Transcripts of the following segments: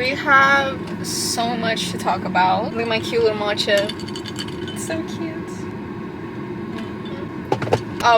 We have so much to talk about. Look at my cute little matcha. It's so cute.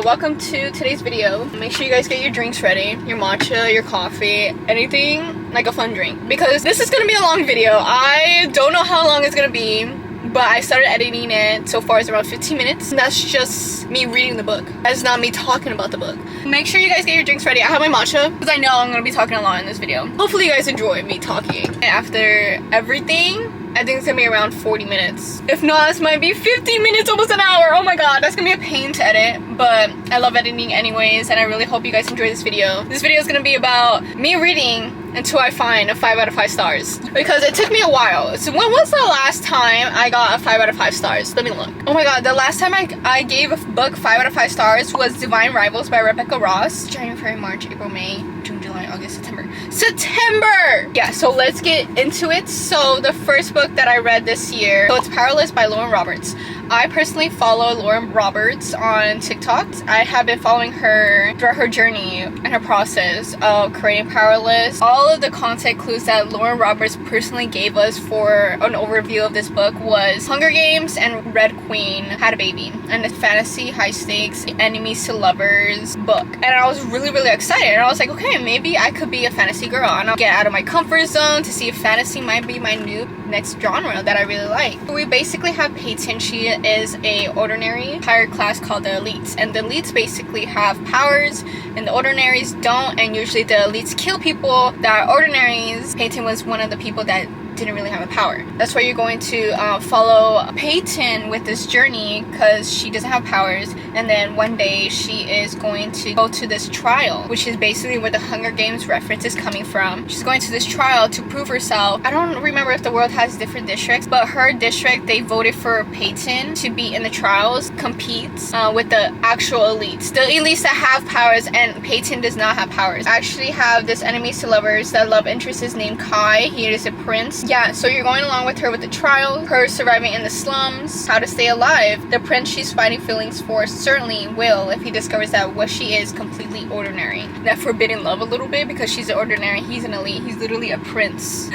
Welcome to today's video. Make sure you guys get your drinks ready. Your matcha, your coffee, anything like a fun drink. Because this is gonna be a long video. I don't know how long it's gonna be, but I started editing it. So far it's around 15 minutes. And that's just me reading the book. That's not me talking about the book. Make sure you guys get your drinks ready. I have my matcha because I know I'm gonna be talking a lot in this video. Hopefully you guys enjoy me talking. After everything, I think it's gonna be around 40 minutes. If not, this might be 50 minutes, almost an hour. Oh my god, that's gonna be a pain to edit. But I love editing anyways, and I really hope you guys enjoy this video. This video is gonna be about me reading until I find a 5 out of 5 stars. Because it took me a while. So when was the last time I got a 5 out of 5 stars? Let me look. Oh my god, the last time I gave a book 5 out of 5 stars was Divine Rivals by Rebecca Ross. January, February, March, April, May, June, July, August, September. September! Yeah, so let's get into it. So the first book that I read this year, so it's Powerless by Lauren Roberts. I personally follow Lauren Roberts on TikTok. I have been following her throughout her journey and her process of creating Powerless. All of the content clues that Lauren Roberts personally gave us for an overview of this book was Hunger Games and Red Queen Had a Baby, and a fantasy high stakes enemies to lovers book. And I was really excited, and I was like, okay, maybe I could be a fantasy girl and I'll get out of my comfort zone to see if fantasy might be my new next genre that I really like. We basically have Peyton. She is a ordinary higher class called the elites, and the elites basically have powers and the ordinaries don't, and usually the elites kill people that are ordinaries. Peyton was one of the people that didn't really have a power. That's why you're going to follow Peyton with this journey, because she doesn't have powers, and then one day she is going to go to this trial, which is basically where the Hunger Games reference is coming from. She's going to this trial to prove herself. I don't remember if the world has different districts, but her district, they voted for Peyton to be in the trials, compete with the actual elites, the elites that have powers, and Peyton does not have powers. I actually have this enemies to lovers. The love interest is named Kai. He is a prince. Yeah, so you're going along with her with the trial, her surviving in the slums, how to stay alive. The prince she's fighting feelings for certainly will if he discovers that what she is completely ordinary. That forbidden love a little bit, because she's an ordinary, he's an elite, he's literally a prince.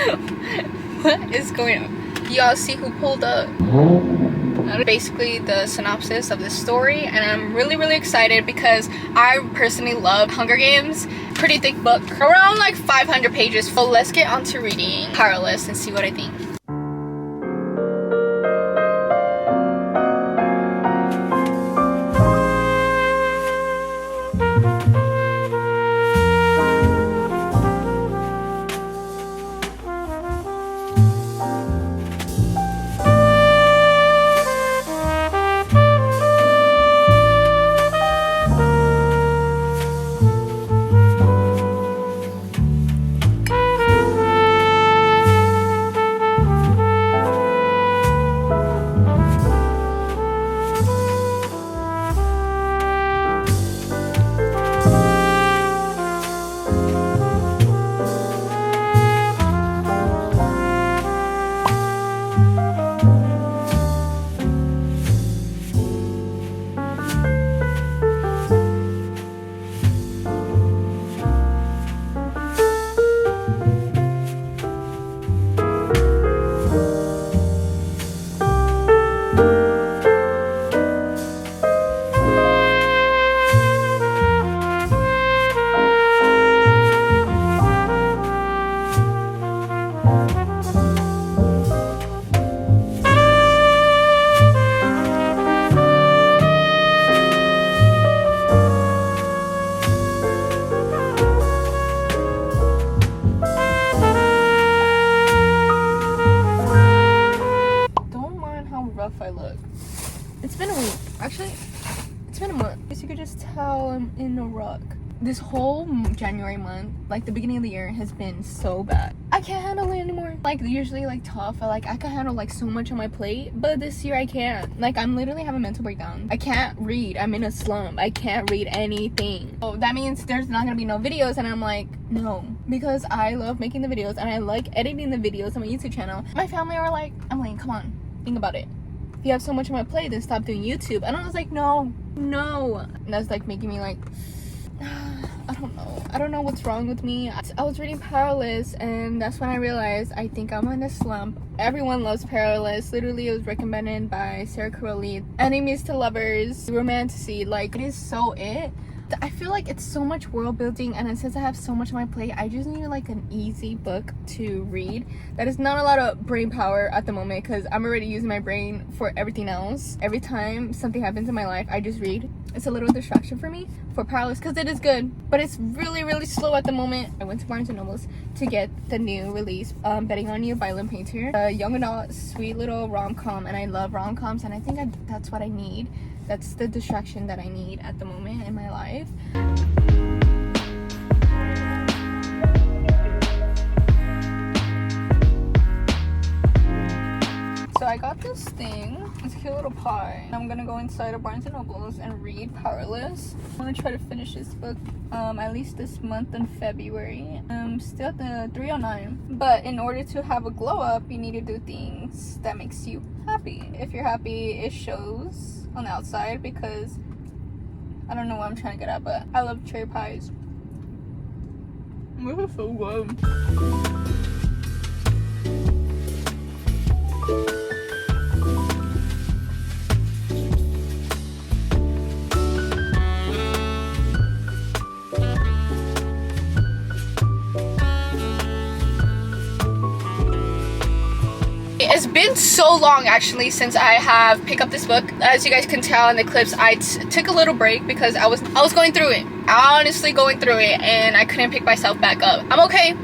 What is going on? Y'all see who pulled up? That's basically the synopsis of this story, and I'm really excited because I personally love Hunger Games. Pretty thick book, around like 500 pages. So let's get on to reading Powerless and see what I think. I look. It's been a week. Actually, it's been a month. As you could just tell, I'm in a rut. This whole January month, like the beginning of the year, has been so bad. I can't handle it anymore. Like usually like tough, I can handle like so much on my plate, but this year I can't. Like I'm literally having a mental breakdown. I can't read. I'm in a slump. I can't read anything. So that means there's not gonna be no videos, and I'm like, no, because I love making the videos and I like editing the videos on my YouTube channel. My family are like, Emily, come on, think about it. If you have so much on my plate, then stop doing YouTube. And I was like, no. And that's like making me like I don't know what's wrong with me. I was reading Powerless, and that's when I realized I think I'm in a slump. Everyone loves Powerless. Literally, it was recommended by Sarah Caroli. Enemies to lovers, romantasy, like, it is so it. I feel like it's so much world building, and since I have so much on my plate, I just need like an easy book to read that is not a lot of brain power at the moment, because I'm already using my brain for everything else. Every time something happens in my life, I just read. It's a little distraction for me for Powerless, because it is good, but it's really slow at the moment. I went to Barnes & Noble's to get the new release, Betting on You by Lynn Painter, a young adult sweet little rom-com, and I love rom-coms, and I think that's what I need. That's the distraction that I need at the moment in my life. So I got this thing. It's a cute little pie. I'm gonna go inside of Barnes & Noble's and read Powerless. I want to try to finish this book at least this month in February. I'm still at the 309. But in order to have a glow up, you need to do things that makes you happy. If you're happy, it shows on the outside, because I don't know what I'm trying to get at, but I love cherry pies. This is so good. It's been so long actually since I have picked up this book. As you guys can tell in the clips, I took a little break because I was going through it. Honestly going through it, and I couldn't pick myself back up. I'm okay.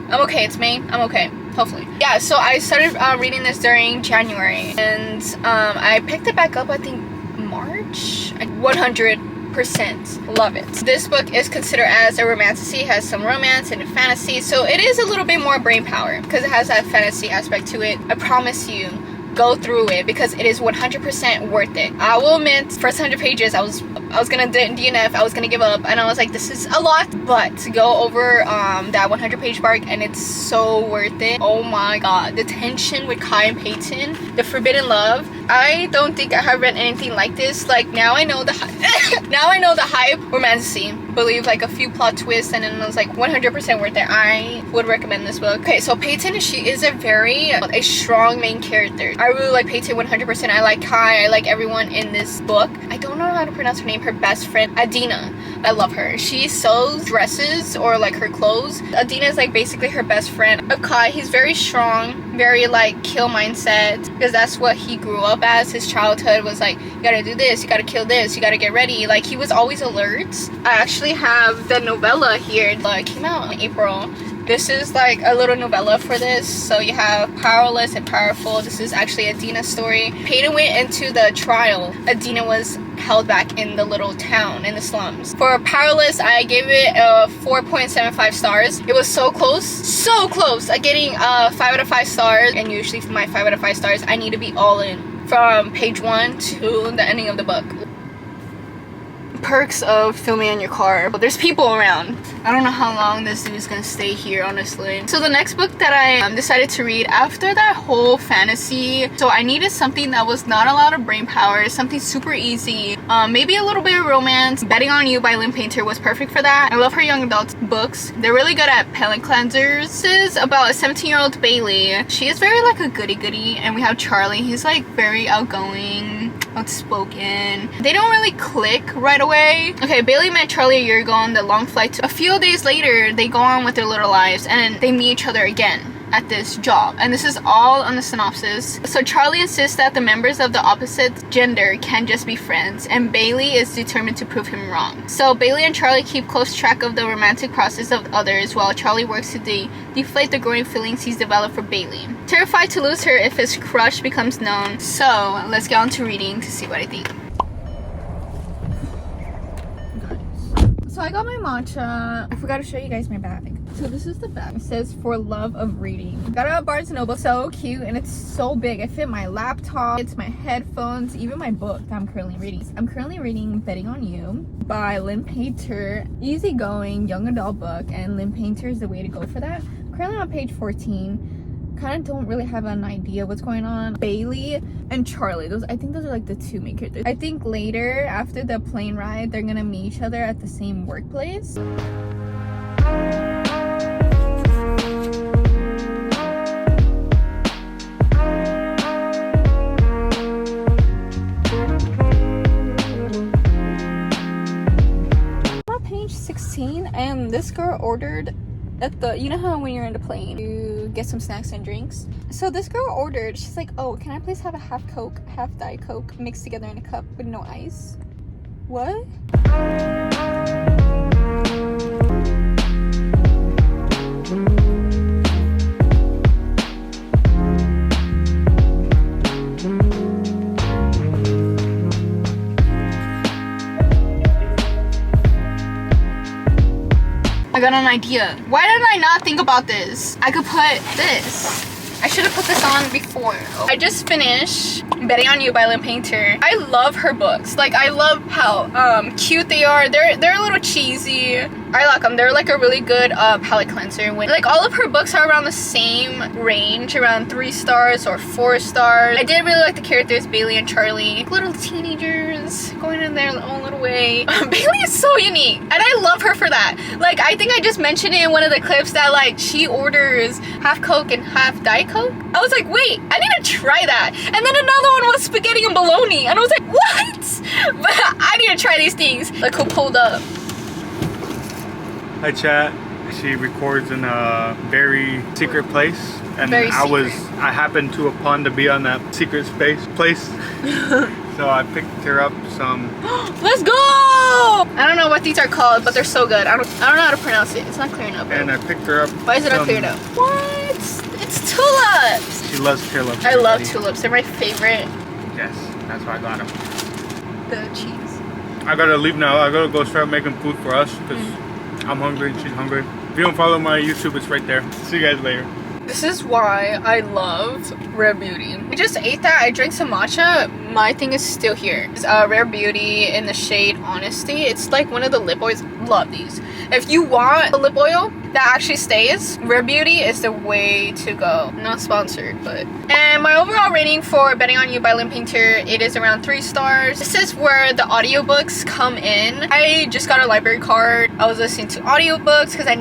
It's May. I'm okay. Hopefully. Yeah, so I started reading this during January, and I picked it back up I think March. 100% love it. This book is considered as a romantasy, has some romance and fantasy, so it is a little bit more brain power because it has that fantasy aspect to it. I promise you, go through it because it is 100% worth it. I will admit, first 100 pages I was gonna DNF, I was gonna give up, and I was like, this is a lot, but to go over that 100 page mark, and it's so worth it. Oh my god, the tension with Kai and Peyton, the forbidden love. I don't think I have read anything like this. Like, now I know the now I know the hype romantasy. Believe like a few plot twists, and then it was like 100% worth it. I would recommend this book. Okay, so Peyton, she is a strong main character. I really like Peyton 100%. I like Kai. I like everyone in this book. I don't know how to pronounce her name. Her best friend, Adina. I love her. She sews dresses, or like her clothes. Adina is like basically her best friend. Kai, he's very strong, very like kill mindset, because that's what he grew up as. His childhood was like, you gotta do this, you gotta kill this, you gotta get ready. Like, he was always alert. I actually have the novella here that came out in April. This is like a little novella for this. So you have Powerless and Powerful. This is actually Adina's story. Peyton went into the trial. Adina was held back in the little town in the slums. For Powerless, I gave it a 4.75 stars. It was so close at getting 5 out of 5 stars. And usually for my 5 out of 5 stars, I need to be all in from page 1 to the ending of the book. Perks of filming in your car, but there's people around. I don't know how long this dude is gonna stay here, honestly. So the next book that I decided to read after that whole fantasy, so I needed something that was not a lot of brain power, something super easy, maybe a little bit of romance. Betting on You by Lynn Painter was perfect for that. I love her young adult books. They're really good at palate cleansers. This is about a 17-year-old Bailey. She is very like a goody-goody, and we have Charlie. He's like very outgoing, outspoken. They don't really click right away. Okay, Bailey met Charlie a year ago on the long flight. A few days later, they go on with their little lives, and they meet each other again at this job, and this is all on the synopsis. So Charlie insists that the members of the opposite gender can just be friends, and Bailey is determined to prove him wrong. So Bailey and Charlie keep close track of the romantic process of others, while Charlie works to deflate the growing feelings he's developed for Bailey, terrified to lose her if his crush becomes known. So let's get on to reading to see what I think. So I got my matcha. I forgot to show you guys my bag. So this is the bag. It says for love of reading. Got it at Barnes & Noble. So cute, and it's so big. It fit my laptop, it's my headphones, even my book that I'm currently reading. I'm currently reading Betting on You by Lynn Painter. Easygoing young adult book, and Lynn Painter is the way to go for that. Currently on page 14. Kind of don't really have an idea what's going on. Bailey and Charlie, I think those are like the two main characters. I think later after the plane ride, they're gonna meet each other at the same workplace. Page 16, and this girl ordered at the, you know how when you're in the plane you get some snacks and drinks, so this girl ordered, she's like, oh, can I please have a half Coke, half Diet Coke mixed together in a cup with no ice? What? I got an idea. Why did I not think about this? I could put this. I should have put this on before. I just finished Betting on You by Lynn Painter. I love her books. Like, I love how cute they are. They're a little cheesy. I like them. They're like a really good palette cleanser. When, like, all of her books are around the same range, around 3 stars or 4 stars. I did really like the characters, Bailey and Charlie. Little teenagers going in their own little way. Bailey is so unique, and I love her for that. Like, I think I just mentioned it in one of the clips that, like, she orders half Coke and half Diet Coke. I was like, wait, I need to try that. And then another one was spaghetti and bologna, and I was like, what? But I need to try these things. Look who pulled up. Hi chat. She records in a very secret place, and Very secret. I happened to upon to be on that secret place. So I picked her up some. Let's go! I don't know what these are called, but they're so good. I don't know how to pronounce it. It's not clear enough. And I picked her up. Why is it not clear enough? What? It's tulips. She loves tulips. I love tulips. They're my favorite. Yes, that's why I got them. The cheese. I gotta leave now. I gotta go start making food for us because I'm hungry and she's hungry. If you don't follow my YouTube, it's right there. See you guys later. This is why I love Rare Beauty. I just ate that. I drank some matcha. My thing is still here. It's Rare Beauty in the shade Honesty. It's like one of the lip oils. Love these. If you want a lip oil that actually stays, Rare Beauty is the way to go. Not sponsored, but. And my overall rating for Betting on You by Lynn Painter, it is around 3 stars. This is where the audiobooks come in. I just got a library card. I was listening to audiobooks because I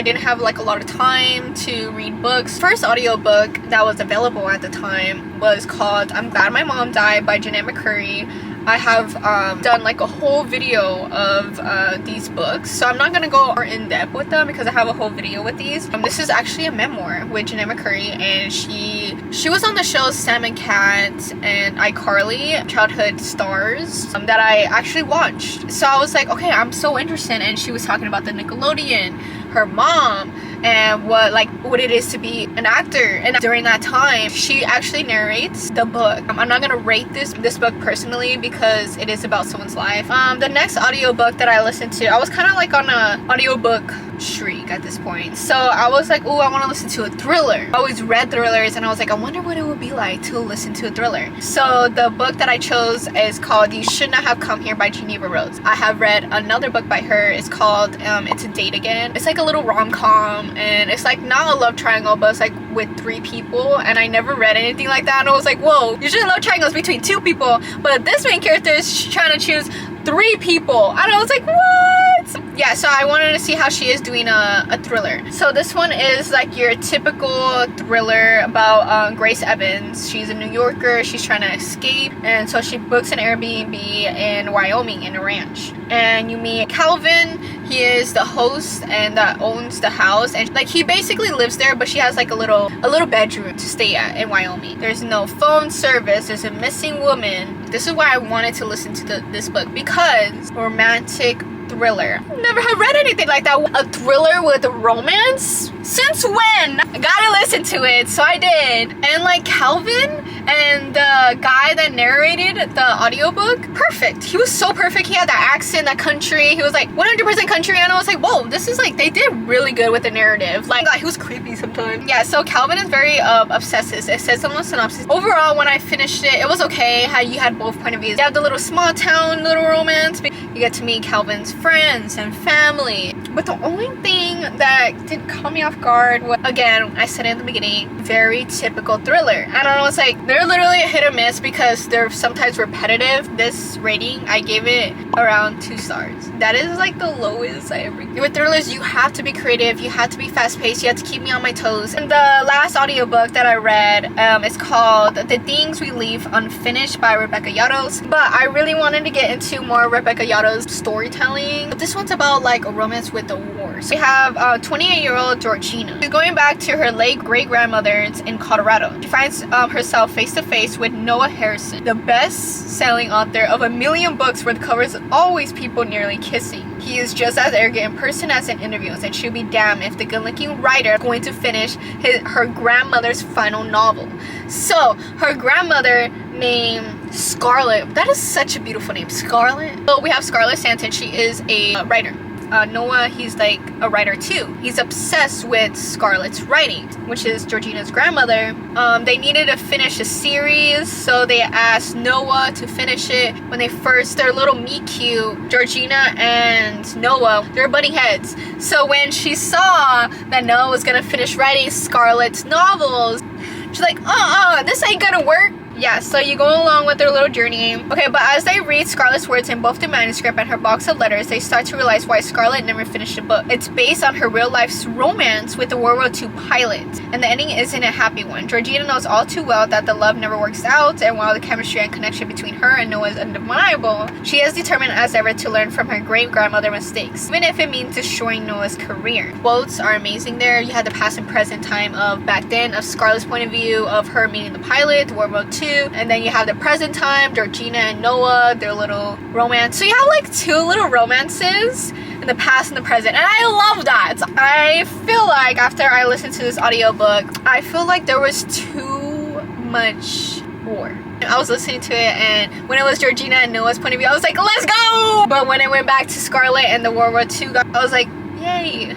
didn't have like a lot of time to read books. First audiobook that was available at the time was called I'm Glad My Mom Died by Jeanette McCurry. I have done like a whole video of these books, so I'm not gonna go more in depth with them because I have a whole video with these. This is actually a memoir with Jeanette McCurry, and she was on the shows Sam and Cat and iCarly, childhood stars that I actually watched. So I was like, okay, I'm so interested, and she was talking about the Nickelodeon, her mom, and what it is to be an actor. And during that time, she actually narrates the book. I'm not gonna rate this book personally because it is about someone's life. The next audiobook that I listened to, I was kind of like on a audiobook shriek at this point, so I was like, oh, I want to listen to a thriller. I always read thrillers, and I was like, I wonder what it would be like to listen to a thriller. So the book that I chose is called You Should Not Have Come Here by Geneva Rose. I have read another book by her. It's called It's a Date Again. It's like a little rom-com, and it's like not a love triangle, but it's like with 3 people, and I never read anything like that, and I was like, whoa, usually love triangles between 2 people, but this main character is trying to choose 3 people, and I was like, what? Yeah, so I wanted to see how she is doing a thriller. So this one is like your typical thriller about Grace Evans. She's a New Yorker. She's trying to escape, and so she books an Airbnb in Wyoming in a ranch. And you meet Calvin. He is the host and that owns the house, and like he basically lives there, but she has like a little bedroom to stay at in Wyoming. There's no phone service. There's a missing woman. This is why I wanted to listen to this book, because romantic thriller. Never have read anything like that. A thriller with a romance? Since when? I gotta listen to it, so I did. And like Calvin and the guy that narrated the audiobook, perfect. He was so perfect. He had that accent, that country. He was like 100% country, and I was like, whoa, this is like, they did really good with the narrative. Like, he was creepy sometimes. Yeah, so Calvin is very obsessive. It says on the synopsis. Overall, when I finished it, it was okay. How you had both point of views. You have the little small town, little romance. You get to meet Calvin's friends and family. But the only thing that didn't caught me off guard was, again, I said it in the beginning, very typical thriller. I don't know, it's like they're literally a hit or miss because they're sometimes repetitive. This rating, I gave it around 2 stars. That is like the lowest I ever. With thrillers, you have to be creative, you have to be fast-paced, you have to keep me on my toes. And the last audiobook that I read is called The Things We Leave Unfinished by Rebecca Yarros. But I really wanted to get into more Rebecca Yarros storytelling. But this one's about like a romance with the war. So we have 28-year-old Georgina. She's going back to her late great-grandmother's in Colorado. She finds herself face-to-face with Noah Harrison, the best-selling author of 1 million books where the cover is always people nearly kissing. He is just as arrogant in person as in interviews, and she'll be damned if the good-looking writer is going to finish her grandmother's final novel. So, her grandmother named Scarlett, that is such a beautiful name, Scarlett. So we have Scarlett Stanton, she is a writer. Noah, he's like a writer too. He's obsessed with Scarlett's writing, which is Georgina's grandmother. They needed to finish a series, so they asked Noah to finish it. When they first, their little meet cute, Georgina and Noah, they're butting heads. So when she saw that Noah was gonna finish writing Scarlett's novels, she's like, this ain't gonna work. Yeah, so you go along with their little journey. Okay, but as they read Scarlett's words in both the manuscript and her box of letters, they start to realize why Scarlett never finished the book. It's based on her real life's romance with the World War II pilot, and the ending isn't a happy one. Georgina knows all too well that the love never works out, and while the chemistry and connection between her and Noah is undeniable, she is determined as ever to learn from her great-grandmother's mistakes, even if it means destroying Noah's career. Quotes are amazing there. You had the past and present time of back then, of Scarlett's point of view, of her meeting the pilot, World War II, and then you have the present time, Georgina and Noah, their little romance. So you have like 2 little romances in the past and the present, and I love that. I feel like after I listened to this audiobook, I feel like there was too much war. I was listening to it, and when it was Georgina and Noah's point of view, I was like, let's go! But when it went back to Scarlett and the World War II, I was like, yay.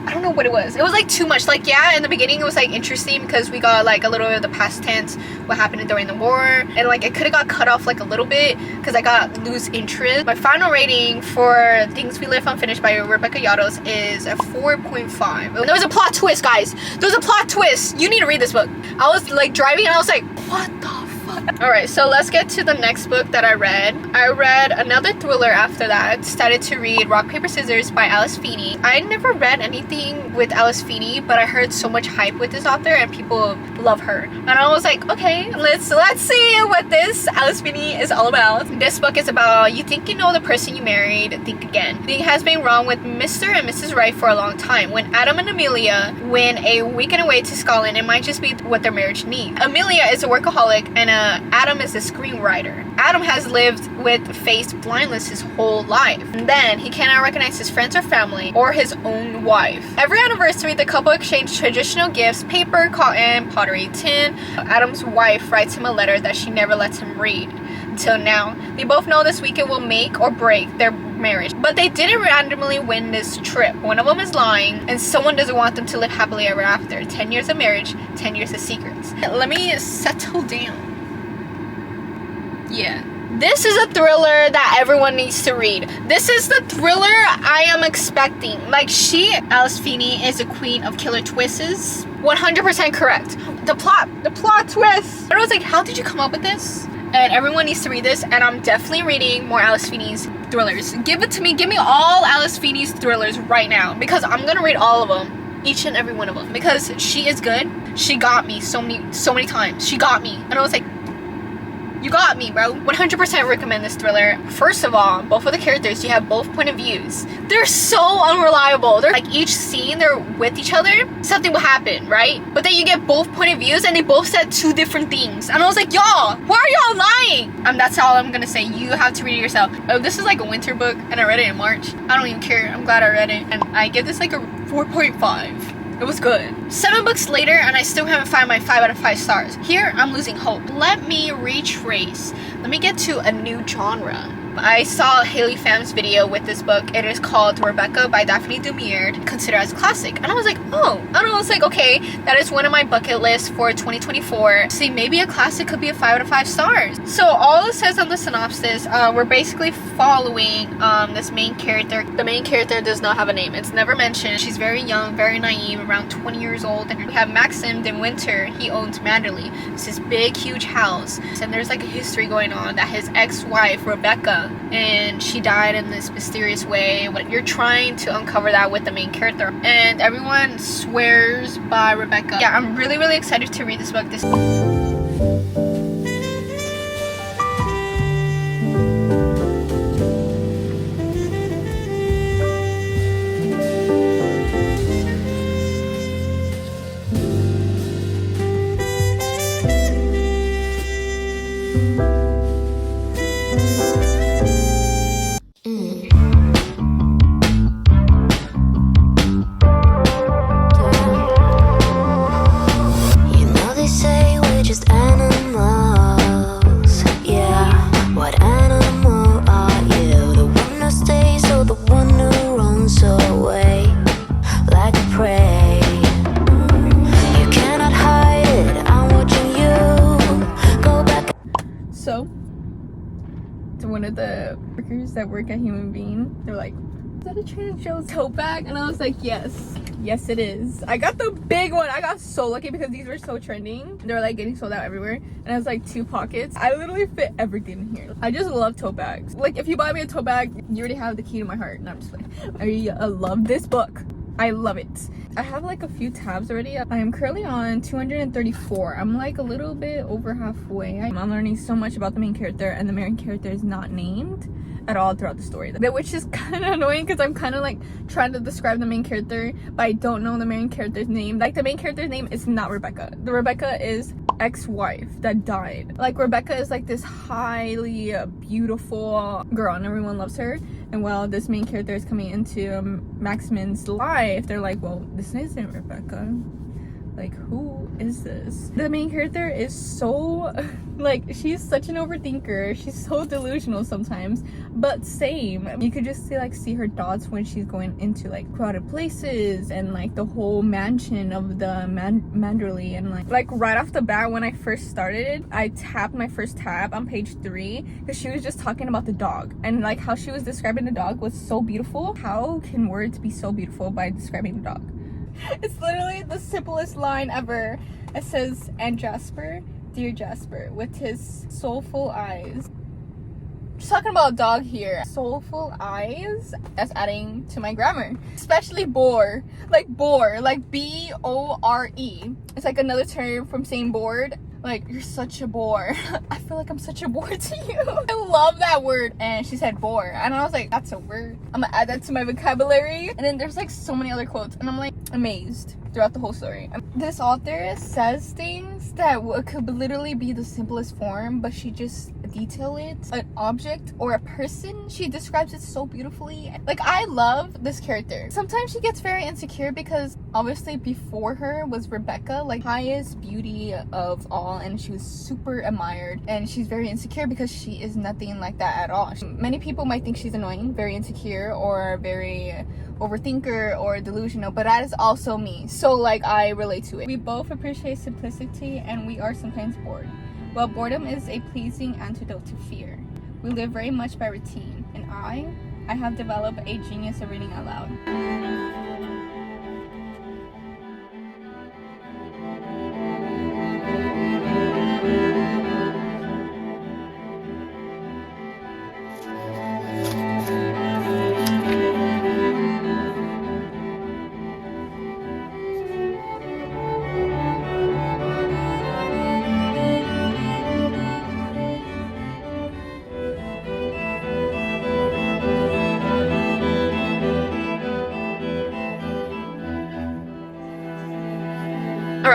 I don't know what it was. It was like too much. Like, yeah, in the beginning it was like interesting because we got like a little bit of the past tense, what happened during the war, and like it could have got cut off like a little bit because I got lose interest. My final rating for Things We Left Unfinished by Rebecca Yarros is a 4.5. There was a plot twist, guys. There was a plot twist. You need to read this book. I was like driving and I was like, what the fuck? Alright, so let's get to the next book that I read. I read another thriller after that. Started to read Rock, Paper, Scissors by Alice Feeney. I never read anything with Alice Feeney, but I heard so much hype with this author and people love her. And I was like, okay, let's see what this Alice Feeney is all about. This book is about, you think you know the person you married, think again. Thing has been wrong with Mr. and Mrs. Wright for a long time. When Adam and Amelia win a weekend away to Scotland, it might just be what their marriage needs. Amelia is a workaholic and Adam is a screenwriter. Adam has lived with face blindness his whole life. And then he cannot recognize his friends or family or his own wife. Every anniversary, the couple exchange traditional gifts, paper, cotton, pottery, tin. Adam's wife writes him a letter that she never lets him read. Until now, they both know this weekend will make or break their marriage, but they didn't randomly win this trip. One of them is lying, and someone doesn't want them to live happily ever after. 10 years of marriage, 10 years of secrets. Let me settle down. Yeah. This is a thriller that everyone needs to read. This is the thriller I am expecting. Like, Alice Feeney, is a queen of killer twists. 100% correct. The plot twist. And I was like, how did you come up with this? And everyone needs to read this, and I'm definitely reading more Alice Feeney's thrillers. Give it to me. Give me all Alice Feeney's thrillers right now, because I'm gonna read all of them, each and every one of them, because she is good. She got me so many times. She got me, and I was like, you got me, bro. 100% recommend this thriller. First of all, both of the characters, you have both point of views. They're so unreliable. They're like, each scene they're with each other, something will happen, right? But then you get both point of views and they both said 2 different things. And I was like, y'all, why are y'all lying? That's all I'm gonna say. You have to read it yourself. Oh, this is like a winter book and I read it in March. I don't even care. I'm glad I read it. And I give this like a 4.5. It was good. 7 books later, and I still haven't found my 5 out of 5 stars. Here, I'm losing hope. Let me retrace. Let me get to a new genre. I saw Haley Pham's video with this book. It is called Rebecca by Daphne du Maurier, considered as a classic. And I was like, oh, I don't know, it's like, okay, that is one of my bucket lists for 2024. See, maybe a classic could be a 5 out of 5 stars. So all it says on the synopsis, we're basically following this main character. The main character does not have a name. It's never mentioned. She's very young, very naive, around 20 years old. And we have Maxim in winter. He owns Manderley. It's this big, huge house. And there's like a history going on that his ex-wife, Rebecca, and she died in this mysterious way. But you're trying to uncover that with the main character. And everyone swears by Rebecca. Yeah, I'm really, really excited to read this book. So, to one of the workers that work at Human Being, they're like, is that a Trader Joe's tote bag? And I was like, yes it is. I got the big one. I got so lucky because these were so trending. They were like getting sold out everywhere, and it was like 2 pockets. I literally fit everything in here. I just love tote bags. Like, if you buy me a tote bag, you already have the key to my heart. And I'm just like, I love this book. I love it. I have like a few tabs already. I am currently on 234. I'm like a little bit over halfway. I'm learning so much about the main character, and the main character is not named at all throughout the story, which is kind of annoying because I'm kind of like trying to describe the main character, but I don't know the main character's name. Like, the main character's name is not Rebecca. The Rebecca is ex-wife that died. Like, Rebecca is like this highly beautiful girl and everyone loves her. And while this main character is coming into Maximin's life, they're like, well, this isn't Rebecca. Like, who is this? The main character is so, like, she's such an overthinker. She's so delusional sometimes, but same. You could just see her thoughts when she's going into like crowded places and like the whole mansion of the Manderley. And like right off the bat, when I first started, I tapped my first tab on page 3 because she was just talking about the dog, and like how she was describing the dog was so beautiful. How can words be so beautiful by describing the dog? It's literally the simplest line ever. It says, and Jasper, dear Jasper, with his soulful eyes. Just talking about a dog here. Soulful eyes. That's adding to my grammar. Especially bore. Like B-O-R-E. It's like another term from saying bored. Like, you're such a bore. I feel like I'm such a bore to you. I love that word. And she said bore. And I was like, that's a word. I'm gonna add that to my vocabulary. And then there's like so many other quotes. And I'm like amazed throughout the whole story. This author says things that could literally be the simplest form, but she just detail it. An object or a person, she describes it so beautifully. Like, I love this character. Sometimes she gets very insecure because obviously before her was Rebecca, like highest beauty of all, and she was super admired, and she's very insecure because she is nothing like that at all. Many people might think she's annoying, very insecure, or very overthinker or delusional, but that is also me. So like, I relate to it. We both appreciate simplicity, and we are sometimes bored. Well, boredom is a pleasing antidote to fear. We live very much by routine, and I have developed a genius of reading out loud.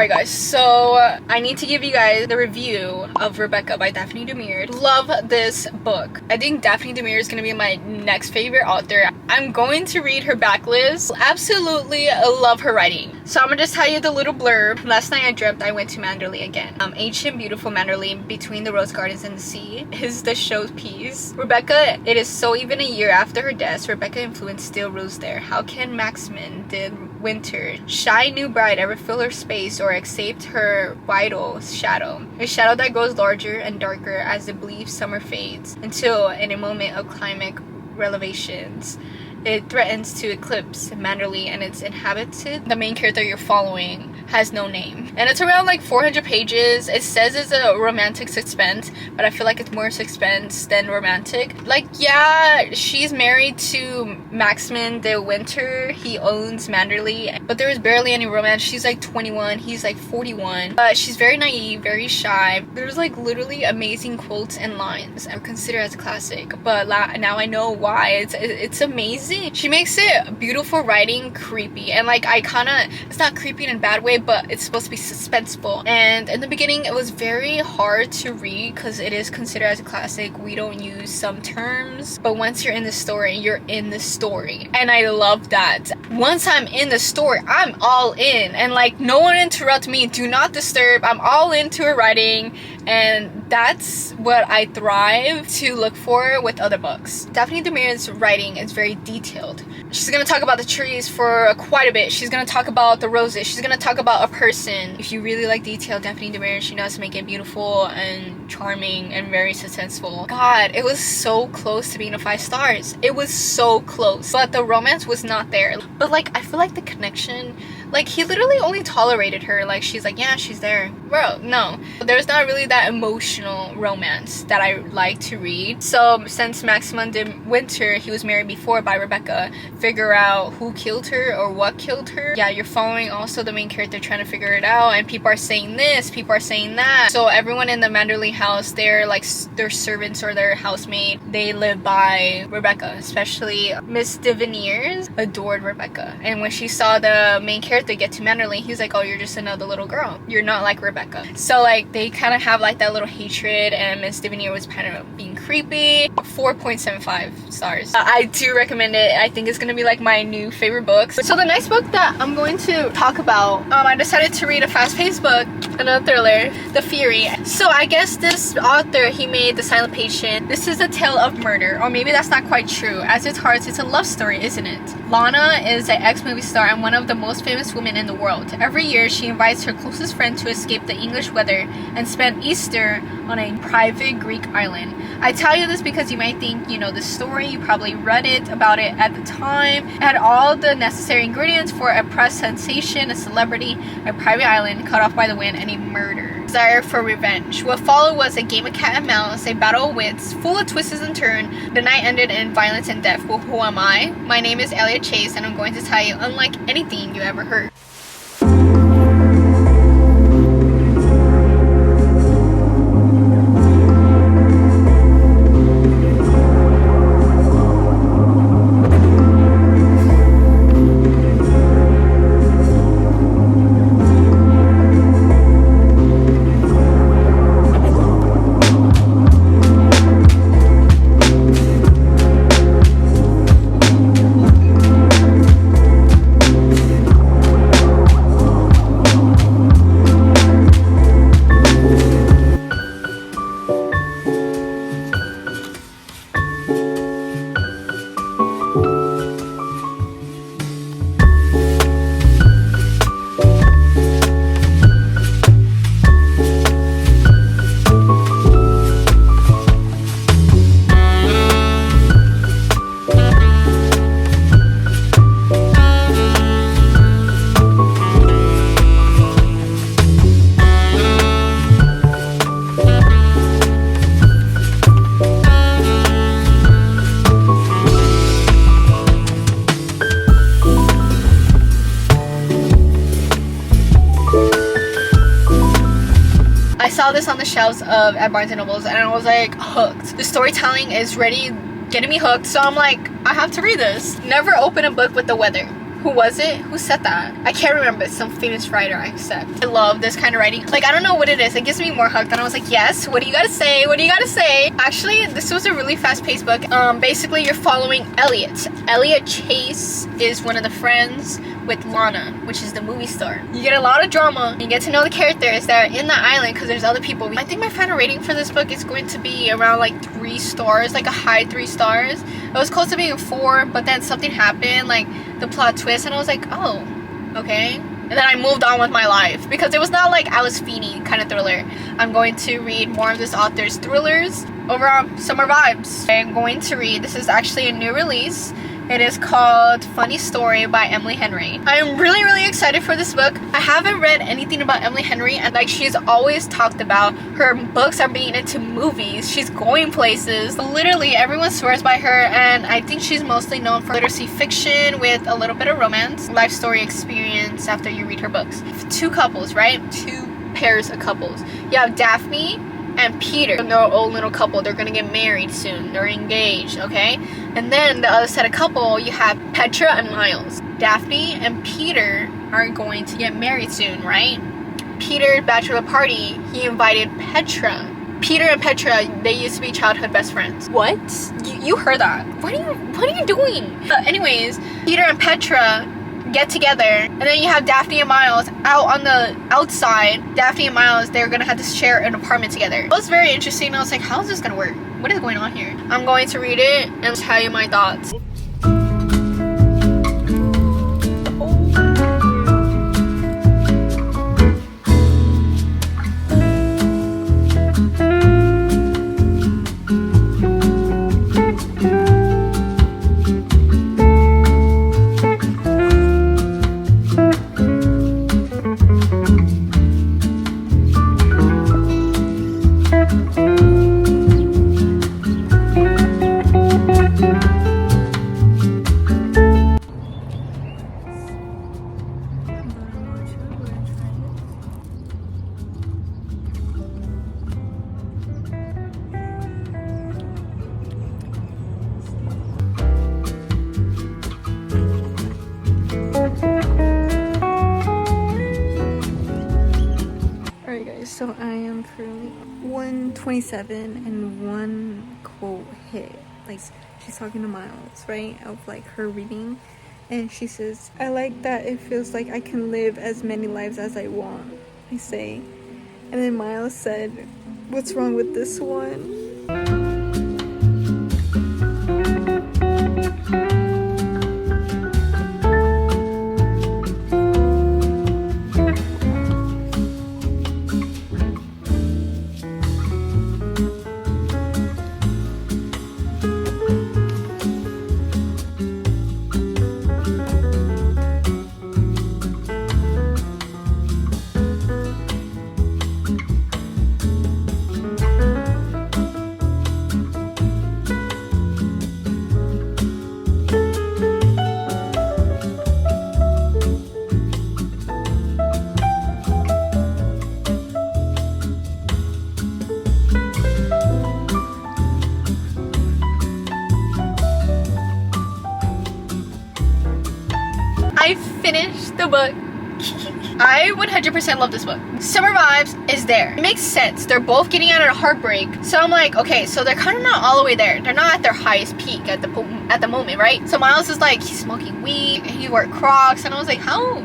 Alright guys, so I need to give you guys the review of Rebecca by Daphne du Maurier. Love this book. I think Daphne du Maurier is going to be my next favorite author. I'm going to read her backlist. Absolutely love her writing. So I'm gonna just tell you the little blurb. Last night I dreamt I went to Manderley again. Ancient beautiful Manderley between the rose gardens and the sea is the show's piece. Rebecca, it is so even a year after her death, Rebecca influence still rules there. How can Maximin did winter shy new bride ever fill her space or accept her vital shadow, a shadow that grows larger and darker as the bleak summer fades until in a moment of climactic revelations it threatens to eclipse Manderley and its inhabited. The main character you're following has no name, and it's around like 400 pages. It says it's a romantic suspense, but I feel like it's more suspense than romantic. Like, yeah, she's married to Maximin de Winter. He owns Manderley, but there is barely any romance. She's like 21, he's like 41. She's very naive, very shy. There's like literally amazing quotes and lines I consider as a classic, but now I know why. It's amazing. She makes it beautiful writing, creepy, and like it's not creepy in a bad way, but it's supposed to be suspenseful. And in the beginning it was very hard to read because it is considered as a classic. We don't use some terms, but once you're in the story, you're in the story, and I love that. Once I'm in the story, I'm all in, and like no one interrupt me, do not disturb. I'm all into her writing, and that's what I thrive to look for with other books. Daphne du Maurier's writing is very detailed. She's gonna talk about the trees for quite a bit. She's gonna talk about the roses. She's gonna talk about a person. If you really like detail, Daphne du Maurier, she knows to make it beautiful and charming and very suspenseful. God, it was so close to being a 5 stars. It was so close, but the romance was not there. But like, I feel like the connection, like he literally only tolerated her. Like she's like, yeah, she's there. Bro, no. There's not really that emotional romance that I like to read. So since Maximin de Winter, he was married before by Rebecca, figure out who killed her or what killed her. Yeah, you're following also the main character trying to figure it out, and people are saying this, people are saying that. So everyone in the Manderley house, they're like their servants or their housemaid, they live by Rebecca. Especially Miss Deveniers adored Rebecca, and when she saw the main character get to Manderley, he's like, oh, you're just another little girl, you're not like Rebecca. So like they kind of have like that little hatred, and Miss Devenier was kind of being creepy. 4.75 stars. I do recommend it. I think it's gonna be like my new favorite books. So the next book that I'm going to talk about, I decided to read a fast-paced book, another thriller, The Fury. So I guess this author, he made The Silent Patient. This is a tale of murder, or maybe that's not quite true. As its heart, it's a love story, isn't it? Lana is an ex-movie star and one of the most famous women in the world. Every year, she invites her closest friend to escape the English weather and spend Easter on a private Greek island. I tell you this because you might think you know the story, you probably read about it at the time. It had all the necessary ingredients for a press sensation, a celebrity, a private island cut off by the wind, and a murder. Desire for revenge. What followed was a game of cat and mouse, a battle of wits, full of twists and turns. The night ended in violence and death. Well, who am I? My name is Elliot Chase, and I'm going to tell you unlike anything you ever heard. saw this on the shelves at Barnes & Noble's and I was like hooked. The storytelling is ready, getting me hooked, so I'm like, I have to read this. Never open a book with the weather. Who was it? Who said that? I can't remember. It's some famous writer, I accept. I love this kind of writing. Like, I don't know what it is. It gives me more hooked. And I was like, yes, what do you gotta say? What do you gotta say? Actually, this was a really fast-paced book. Basically, you're following Elliot. Elliot Chase is one of the friends with Lana, which is the movie star. You get a lot of drama. You get to know the characters that are in the island because there's other people. I think my final rating for this book is going to be around like 3 stars, like a high 3 stars. It was close to being a 4, but then something happened, like the plot twist, and I was like, oh, okay. And then I moved on with my life because it was not like Alice Feeney kind of thriller. I'm going to read more of this author's thrillers over on Summer Vibes. I'm going to read, this is actually a new release. It is called Funny Story by Emily Henry. I am really, really excited for this book. I haven't read anything about Emily Henry, and like she's always talked about her books are being into movies. She's going places. Literally, everyone swears by her, and I think she's mostly known for literacy fiction with a little bit of romance, life story experience after you read her books. 2 couples, right? 2 pairs of couples. You have Daphne and Peter. They're an old little couple. They're gonna get married soon. They're engaged, okay? And then the other set of couple, you have Petra and Miles. Daphne and Peter are going to get married soon, right? Peter's bachelor party, he invited Petra. Peter and Petra, they used to be childhood best friends. What? You heard that? What are you doing? Anyways, Peter and Petra get together, and then you have Daphne and Miles out on the outside. Daphne and Miles, they're gonna have to share an apartment together. It was very interesting. I was like, how is this gonna work? What is going on here? I'm going to read it and tell you my thoughts. So I am currently 127 and one quote hit. Like, she's talking to Miles, right? Of like her reading. And she says, I like that it feels like I can live as many lives as I want, I say. And then Miles said, what's wrong with this one? I finished the book. I 100% love this book. Summer Vibes is there. It makes sense. They're both getting out of a heartbreak. So I'm like, okay, so they're kind of not all the way there. They're not at their highest peak at the moment, right? So Miles is like, he's smoking weed, and he wears Crocs, and I was like, how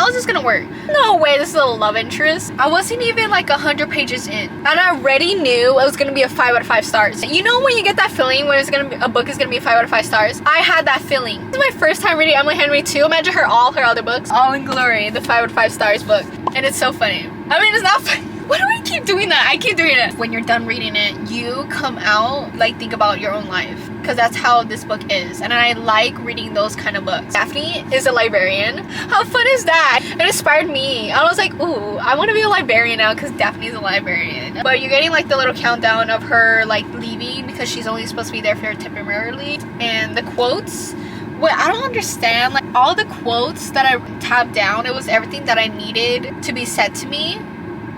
is this gonna work? No way, this is a love interest. I wasn't even like 100 pages in, and I already knew it was gonna be a 5 out of 5 stars. You know when you get that feeling when it's gonna be, a book is gonna be a 5 out of 5 stars? I had that feeling. This is my first time reading Emily Henry too. Imagine all her other books, all in glory, the 5 out of 5 stars book. And it's so funny. I mean, it's not funny. Why do I keep doing that? I keep doing it. When you're done reading it, you come out, like, think about your own life. Because that's how this book is. And I like reading those kind of books. Daphne is a librarian. How fun is that? It inspired me. I was like, ooh, I want to be a librarian now because Daphne's a librarian. But you're getting, like, the little countdown of her, like, leaving because she's only supposed to be there for temporarily. And the quotes, what I don't understand, like, all the quotes that I tabbed down, it was everything that I needed to be said to me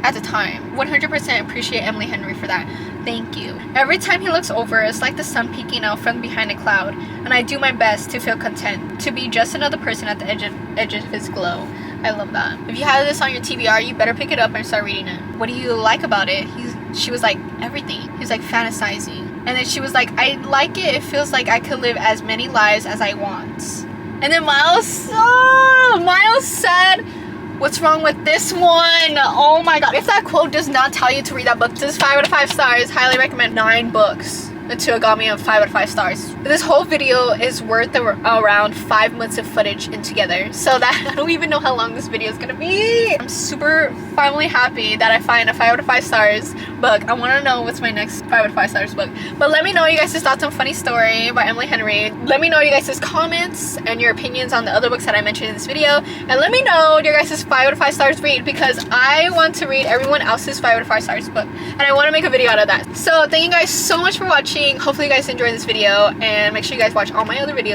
at the time. 100% appreciate Emily Henry for that. Thank you. Every time he looks over, it's like the sun peeking out from behind a cloud, and I do my best to feel content, to be just another person at the edge of his glow. I love that. If you have this on your TBR, you better pick it up and start reading it. What do you like about it? She was like, everything. He was like, fantasizing. And then she was like, I like it. It feels like I could live as many lives as I want. And then Miles said, what's wrong with this one? Oh my god. If that quote does not tell you to read that book, this is 5 out of 5 stars. Highly recommend 9 books until it got me a 5 out of 5 stars. This whole video is worth around 5 months of footage in together. So that I don't even know how long this video is gonna be. I'm super finally happy that I find a 5 out of 5 stars book. I want to know what's my next 5 out of 5 stars book. But let me know you guys' thoughts on Funny Story by Emily Henry. Let me know you guys' comments and your opinions on the other books that I mentioned in this video. And let me know your guys' 5 out of 5 stars read, because I want to read everyone else's 5 out of 5 stars book. And I want to make a video out of that. So thank you guys so much for watching. Hopefully you guys enjoyed this video. And make sure you guys watch all my other videos.